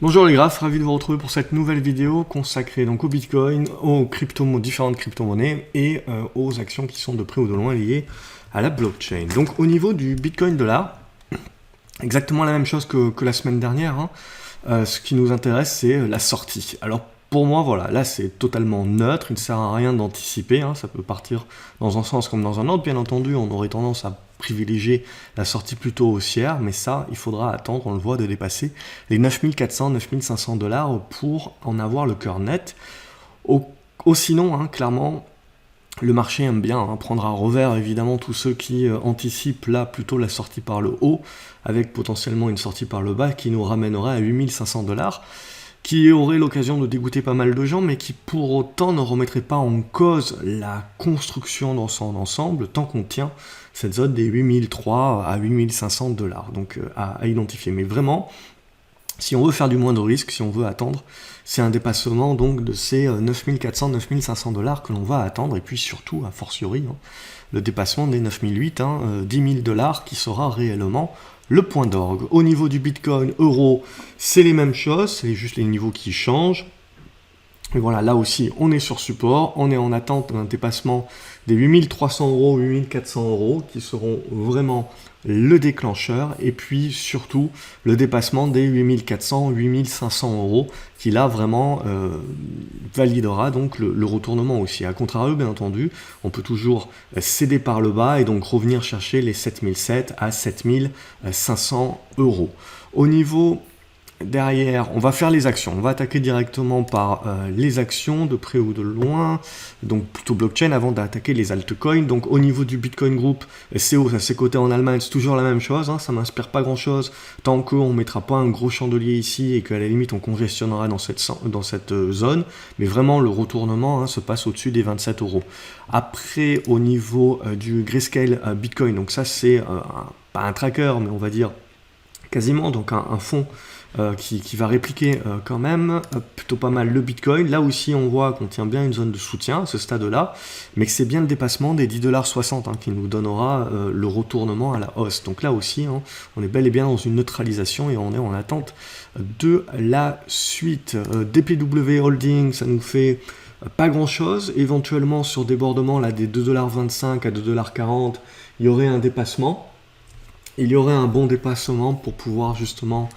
Bonjour les graphes, ravi de vous retrouver pour cette nouvelle vidéo consacrée donc au Bitcoin, différentes crypto-monnaies et aux actions qui sont de près ou de loin liées à la blockchain. Donc au niveau du Bitcoin dollar, exactement la même chose que la semaine dernière, hein. Ce qui nous intéresse c'est la sortie. Alors pour moi voilà, là c'est totalement neutre, il ne sert à rien d'anticiper, hein. Ça peut partir dans un sens comme dans un autre, bien entendu, on aurait tendance à privilégier la sortie plutôt haussière, mais ça, il faudra attendre, on le voit, de dépasser les 9400, 9500 dollars pour en avoir le cœur net. Sinon, hein, clairement, le marché aime bien prendre à revers, évidemment, tous ceux qui anticipent là plutôt la sortie par le haut, avec potentiellement une sortie par le bas qui nous ramènerait à 8500 dollars, qui aurait l'occasion de dégoûter pas mal de gens, mais qui pour autant ne remettrait pas en cause la construction dans son ensemble, tant qu'on tient cette zone des 8003 à 8500 dollars, donc à identifier. Mais vraiment, si on veut faire du moins de risque, si on veut attendre, c'est un dépassement donc de ces 9400, 9500 dollars que l'on va attendre, et puis surtout, a fortiori, hein, le dépassement des 9008, 10 000 dollars qui sera réellement le point d'orgue. Au niveau du Bitcoin, euro, c'est les mêmes choses, c'est juste les niveaux qui changent. Et voilà, là aussi, on est sur support, on est en attente d'un dépassement des 8300 euros, 8400 euros, qui seront vraiment le déclencheur, et puis surtout le dépassement des 8400, 8500 euros, qui là vraiment validera donc le retournement aussi. A contrario, bien entendu, on peut toujours céder par le bas et donc revenir chercher les 7007 à 7500 euros. Au niveau derrière, on va faire les actions. On va attaquer directement par les actions, de près ou de loin, donc plutôt blockchain, avant d'attaquer les altcoins. Donc au niveau du Bitcoin Group, CO, ça c'est coté en Allemagne, c'est toujours la même chose, hein, ça m'inspire pas grand chose, tant qu'on ne mettra pas un gros chandelier ici et qu'à la limite on congestionnera dans cette zone. Mais vraiment, le retournement se passe au-dessus des 27 euros. Après, au niveau du Grayscale Bitcoin, donc ça c'est pas un tracker, mais on va dire quasiment, donc un fonds qui va répliquer quand même plutôt pas mal le Bitcoin. Là aussi, on voit qu'on tient bien une zone de soutien à ce stade-là, mais que c'est bien le dépassement des 10,60 $ qui nous donnera le retournement à la hausse. Donc là aussi, on est bel et bien dans une neutralisation et on est en attente de la suite. DPW Holding, ça nous fait pas grand-chose. Éventuellement, sur débordement là, des 2,25 $ à 2,40 $, il y aurait un dépassement. Il y aurait un bon dépassement pour pouvoir justement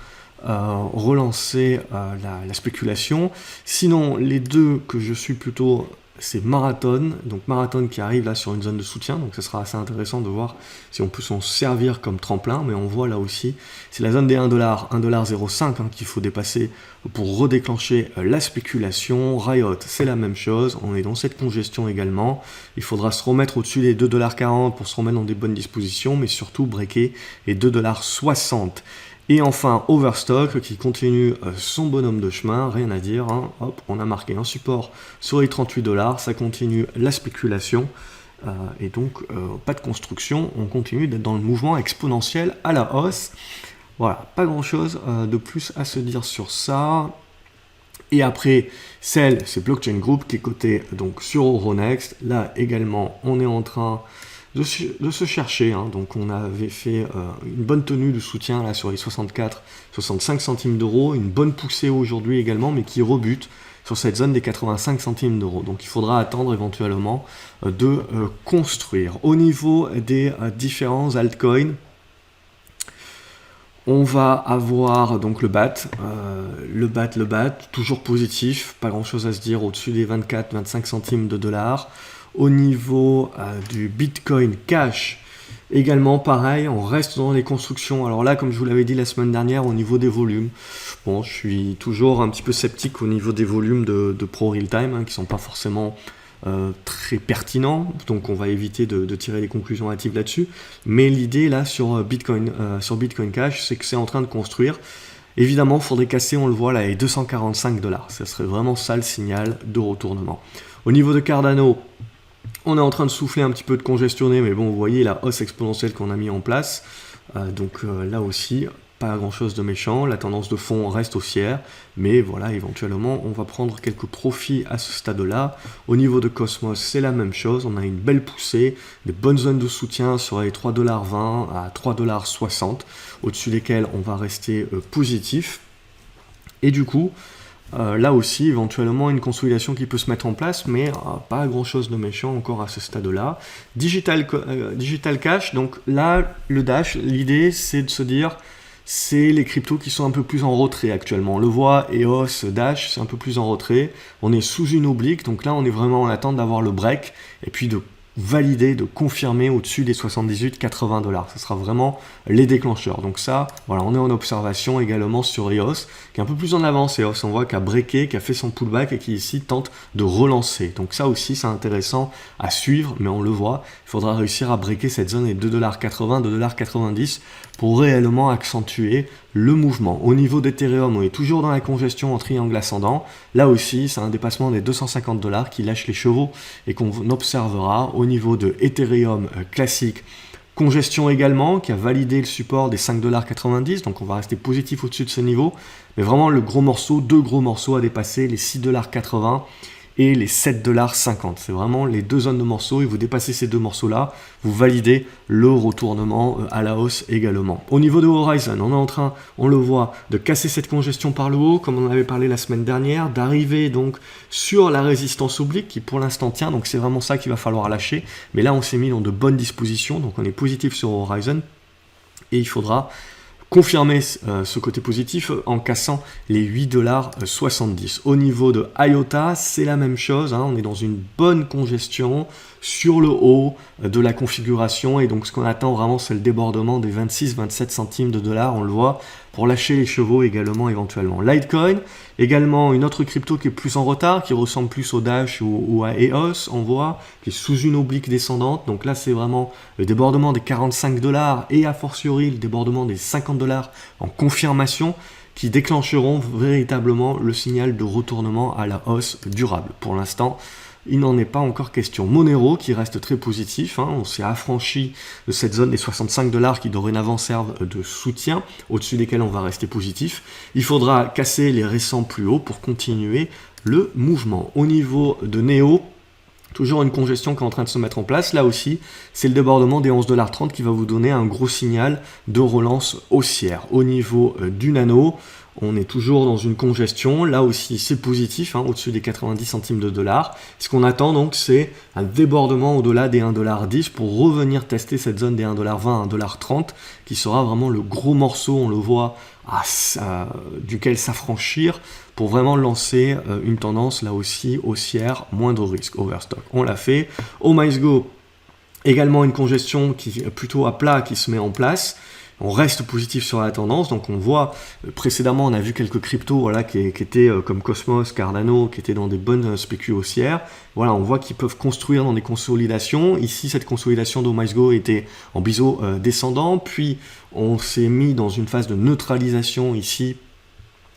relancer la spéculation. Sinon, les deux que je suis plutôt, c'est Marathon. Donc Marathon qui arrive là sur une zone de soutien. Donc ce sera assez intéressant de voir si on peut s'en servir comme tremplin. Mais on voit là aussi, c'est la zone des 1$, 1,05 $ qu'il faut dépasser pour redéclencher la spéculation. Riot, c'est la même chose. On est dans cette congestion également. Il faudra se remettre au-dessus des 2,40 $ pour se remettre dans des bonnes dispositions. Mais surtout breaker les 2,60 $. Et enfin, Overstock qui continue son bonhomme de chemin, rien à dire, hein. Hop, on a marqué un support sur les 38 $, ça continue la spéculation, et donc pas de construction, on continue d'être dans le mouvement exponentiel à la hausse. Voilà, pas grand chose de plus à se dire sur ça. Et après, c'est Blockchain Group qui est coté donc sur Euronext. Là également, on est en train de se chercher, hein. Donc on avait fait une bonne tenue de soutien là sur les 64-65 centimes d'euros, une bonne poussée aujourd'hui également, mais qui rebute sur cette zone des 85 centimes d'euros. Donc il faudra attendre éventuellement de construire. Au niveau des différents altcoins, on va avoir donc le BAT, toujours positif, pas grand chose à se dire, au-dessus des 24-25 centimes de dollars. Au niveau du Bitcoin Cash, également pareil, on reste dans les constructions. Alors là, comme je vous l'avais dit la semaine dernière, au niveau des volumes, bon, je suis toujours un petit peu sceptique au niveau des volumes de Pro Real Time, qui ne sont pas forcément très pertinents, donc on va éviter de tirer des conclusions hâtives là-dessus. Mais l'idée là sur Bitcoin Cash, c'est que c'est en train de construire. Évidemment, il faudrait casser, on le voit là, les 245 $. Ça serait vraiment ça le signal de retournement. Au niveau de Cardano, on est en train de souffler un petit peu, de congestionner, mais bon, vous voyez la hausse exponentielle qu'on a mis en place. Donc là aussi, pas grand chose de méchant. La tendance de fond reste haussière, mais voilà, éventuellement, on va prendre quelques profits à ce stade-là. Au niveau de Cosmos, c'est la même chose. On a une belle poussée, des bonnes zones de soutien sur les 3,20 $ à 3,60 $, au-dessus desquelles on va rester positif. Et du coup, là aussi, éventuellement, une consolidation qui peut se mettre en place, mais pas grand-chose de méchant encore à ce stade-là. Digital Cash, donc là, le Dash, l'idée, c'est de se dire, c'est les cryptos qui sont un peu plus en retrait actuellement. On le voit, EOS, Dash, c'est un peu plus en retrait. On est sous une oblique, donc là, on est vraiment en attente d'avoir le break, et puis de valider, de confirmer au-dessus des 78-80 $. Ce sera vraiment les déclencheurs. Donc ça, voilà, on est en observation également sur EOS, qui est un peu plus en avance. EOS, on voit qu'il a breaké, qui a fait son pullback et qui ici tente de relancer. Donc ça aussi, c'est intéressant à suivre, mais on le voit, il faudra réussir à breaker cette zone des 2,80 $, 2,90 $ pour réellement accentuer le mouvement. Au niveau d'Ethereum, on est toujours dans la congestion en triangle ascendant. Là aussi, c'est un dépassement des 250 $ qui lâche les chevaux et qu'on observera au niveau de Ethereum classique. Congestion également, qui a validé le support des 5,90 $, donc on va rester positif au-dessus de ce niveau. Mais vraiment, le gros morceau, deux gros morceaux à dépasser, les 6,80 $ et les 7,50 $. C'est vraiment les deux zones de morceaux, et vous dépassez ces deux morceaux-là, vous validez le retournement à la hausse également. Au niveau de Horizon, on est en train, on le voit, de casser cette congestion par le haut, comme on en avait parlé la semaine dernière, d'arriver donc sur la résistance oblique, qui pour l'instant tient, donc c'est vraiment ça qu'il va falloir lâcher. Mais là, on s'est mis dans de bonnes dispositions, donc on est positif sur Horizon, et il faudra confirmer ce côté positif en cassant les 8,70 $. Au niveau de IOTA, c'est la même chose, on est dans une bonne congestion sur le haut de la configuration, et donc ce qu'on attend vraiment, c'est le débordement des 26-27 centimes de dollars, on le voit, pour lâcher les chevaux également éventuellement. Litecoin, également une autre crypto qui est plus en retard, qui ressemble plus au Dash ou à EOS, on voit, qui est sous une oblique descendante. Donc là, c'est vraiment le débordement des 45 $ et a fortiori le débordement des 50 $ en confirmation qui déclencheront véritablement le signal de retournement à la hausse durable. Pour l'instant, il n'en est pas encore question. Monero qui reste très positif, on s'est affranchi de cette zone des 65 $ qui dorénavant servent de soutien, au-dessus desquels on va rester positif. Il faudra casser les récents plus hauts pour continuer le mouvement. Au niveau de Neo, toujours une congestion qui est en train de se mettre en place. Là aussi, c'est le débordement des 11,30 $ qui va vous donner un gros signal de relance haussière. Au niveau du Nano, on est toujours dans une congestion. Là aussi, c'est positif, au-dessus des 90 centimes de dollars. Ce qu'on attend donc, c'est un débordement au-delà des 1,10 $ pour revenir tester cette zone des 1,20 $, 1,30 $, qui sera vraiment le gros morceau, on le voit, duquel s'affranchir pour vraiment lancer une tendance là aussi haussière, moindre risque, overstock. On l'a fait. Au MySgo, également une congestion qui est plutôt à plat qui se met en place. On reste positif sur la tendance, donc on voit, précédemment on a vu quelques cryptos qui étaient comme Cosmos, Cardano, qui étaient dans des bonnes spécules haussières. Voilà, on voit qu'ils peuvent construire dans des consolidations. Ici, cette consolidation d'OMySgo était en biseau descendant, puis on s'est mis dans une phase de neutralisation ici,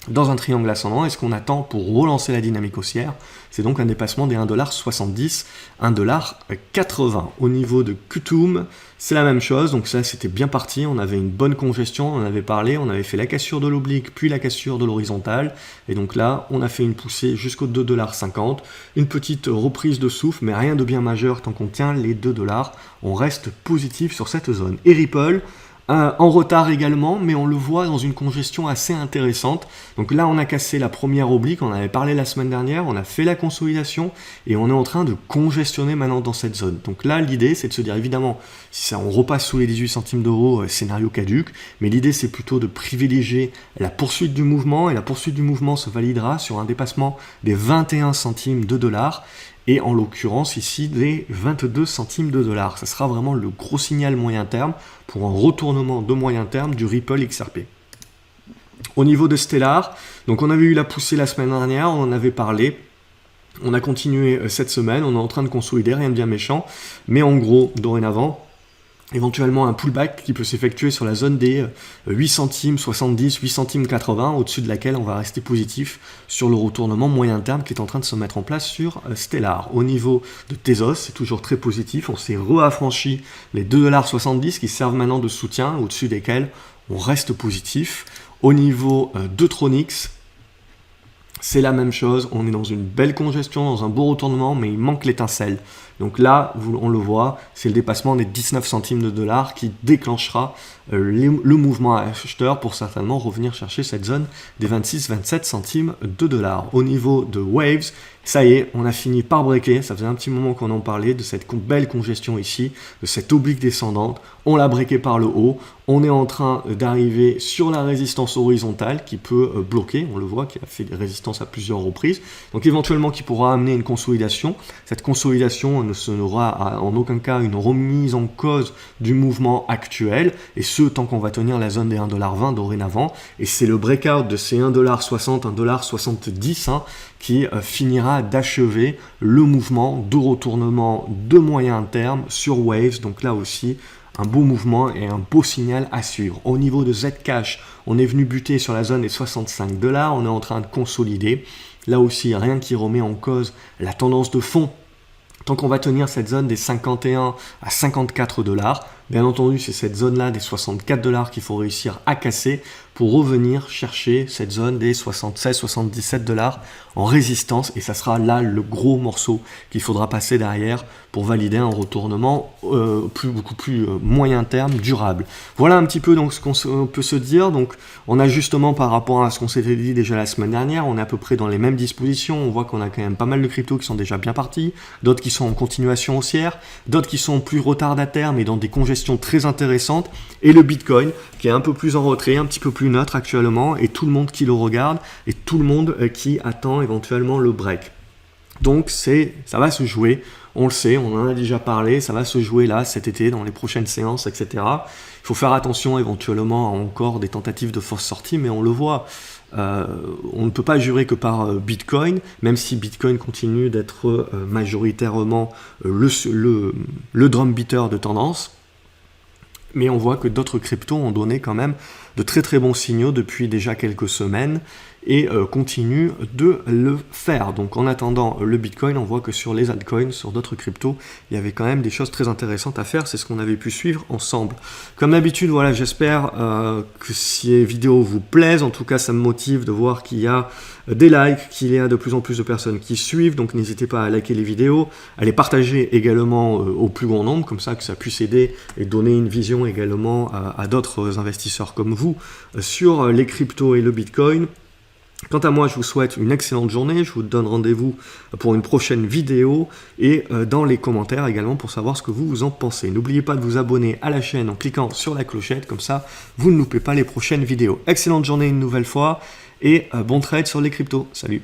dans un triangle ascendant, et ce qu'on attend pour relancer la dynamique haussière, c'est donc un dépassement des 1,70 $, 1,80 $. Au niveau de Qtum, c'est la même chose, donc ça c'était bien parti, on avait une bonne congestion, on en avait parlé, on avait fait la cassure de l'oblique, puis la cassure de l'horizontale, et donc là, on a fait une poussée jusqu'aux 2,50 $, une petite reprise de souffle, mais rien de bien majeur tant qu'on tient les 2 $, on reste positif sur cette zone. Et Ripple, en retard également, mais on le voit dans une congestion assez intéressante. Donc là, on a cassé la première oblique, on avait parlé la semaine dernière, on a fait la consolidation et on est en train de congestionner maintenant dans cette zone. Donc là, l'idée, c'est de se dire, évidemment, si on repasse sous les 18 centimes d'euros, scénario caduc, mais l'idée, c'est plutôt de privilégier la poursuite du mouvement, et la poursuite du mouvement se validera sur un dépassement des 21 centimes de dollars, et en l'occurrence ici des 22 centimes de dollars. Ça sera vraiment le gros signal moyen terme pour un retournement de moyen terme du Ripple XRP. Au niveau de Stellar, donc on avait eu la poussée la semaine dernière, on en avait parlé. On a continué cette semaine, on est en train de consolider, rien de bien méchant, mais en gros, dorénavant, éventuellement un pullback qui peut s'effectuer sur la zone des 8 centimes 70, 8 centimes 80, au-dessus de laquelle on va rester positif sur le retournement moyen terme qui est en train de se mettre en place sur Stellar. Au niveau de Tezos, c'est toujours très positif, on s'est reaffranchi les 2,70 $ qui servent maintenant de soutien, au-dessus desquels on reste positif. Au niveau de Tronix, c'est la même chose, on est dans une belle congestion, dans un beau retournement, mais il manque l'étincelle. Donc là, on le voit, c'est le dépassement des 19 centimes de dollars qui déclenchera le mouvement acheteur pour certainement revenir chercher cette zone des 26-27 centimes de dollars. Au niveau de Waves, ça y est, on a fini par breaker, ça faisait un petit moment qu'on en parlait, de cette belle congestion ici, de cette oblique descendante, on l'a breaké par le haut, on est en train d'arriver sur la résistance horizontale qui peut bloquer, on le voit, qui a fait des résistances à plusieurs reprises, donc éventuellement qui pourra amener une consolidation. Cette consolidation ne sera en aucun cas une remise en cause du mouvement actuel, et ce tant qu'on va tenir la zone des 1,20$ dorénavant, et c'est le breakout de ces 1,60$, 1,70$ qui finira d'achever le mouvement de retournement de moyen terme sur Waves, donc là aussi un beau mouvement et un beau signal à suivre. Au niveau de Zcash, on est venu buter sur la zone des 65$, on est en train de consolider. Là aussi, rien qui remet en cause la tendance de fond. Tant qu'on va tenir cette zone des 51 à 54$, bien entendu, c'est cette zone-là des 64$ qu'il faut réussir à casser pour revenir chercher cette zone des 76-77$ en résistance. Et ça sera là le gros morceau qu'il faudra passer derrière pour valider un retournement beaucoup plus moyen terme, durable. Voilà un petit peu donc ce qu'on peut se dire. Donc on a justement par rapport à ce qu'on s'était dit déjà la semaine dernière, on est à peu près dans les mêmes dispositions. On voit qu'on a quand même pas mal de cryptos qui sont déjà bien partis, d'autres qui sont en continuation haussière, d'autres qui sont plus retardataires mais dans des congestions très intéressantes, et le Bitcoin qui est un peu plus en retrait, un petit peu plus neutre actuellement, et tout le monde qui le regarde et tout le monde qui attend éventuellement le break. Donc ça va se jouer, on le sait, on en a déjà parlé, ça va se jouer là cet été dans les prochaines séances, etc. Il faut faire attention éventuellement à encore des tentatives de fausse sortie, mais on le voit. On ne peut pas jurer que par Bitcoin, même si Bitcoin continue d'être majoritairement le drum beater de tendance. Mais on voit que d'autres cryptos ont donné quand même de très très bons signaux depuis déjà quelques semaines et continuent de le faire. Donc en attendant le Bitcoin, on voit que sur les altcoins, sur d'autres cryptos, il y avait quand même des choses très intéressantes à faire. C'est ce qu'on avait pu suivre ensemble. Comme d'habitude, voilà, j'espère que ces vidéos vous plaisent. En tout cas, ça me motive de voir qu'il y a des likes, qu'il y a de plus en plus de personnes qui suivent. Donc n'hésitez pas à liker les vidéos, à les partager également au plus grand nombre, comme ça que ça puisse aider et donner une vision également à d'autres investisseurs comme vous sur les cryptos et le Bitcoin. Quant à moi, je vous souhaite une excellente journée, je vous donne rendez-vous pour une prochaine vidéo et dans les commentaires également pour savoir ce que vous en pensez. N'oubliez pas de vous abonner à la chaîne en cliquant sur la clochette, comme ça vous ne loupez pas les prochaines vidéos. Excellente journée une nouvelle fois et bon trade sur les cryptos. Salut!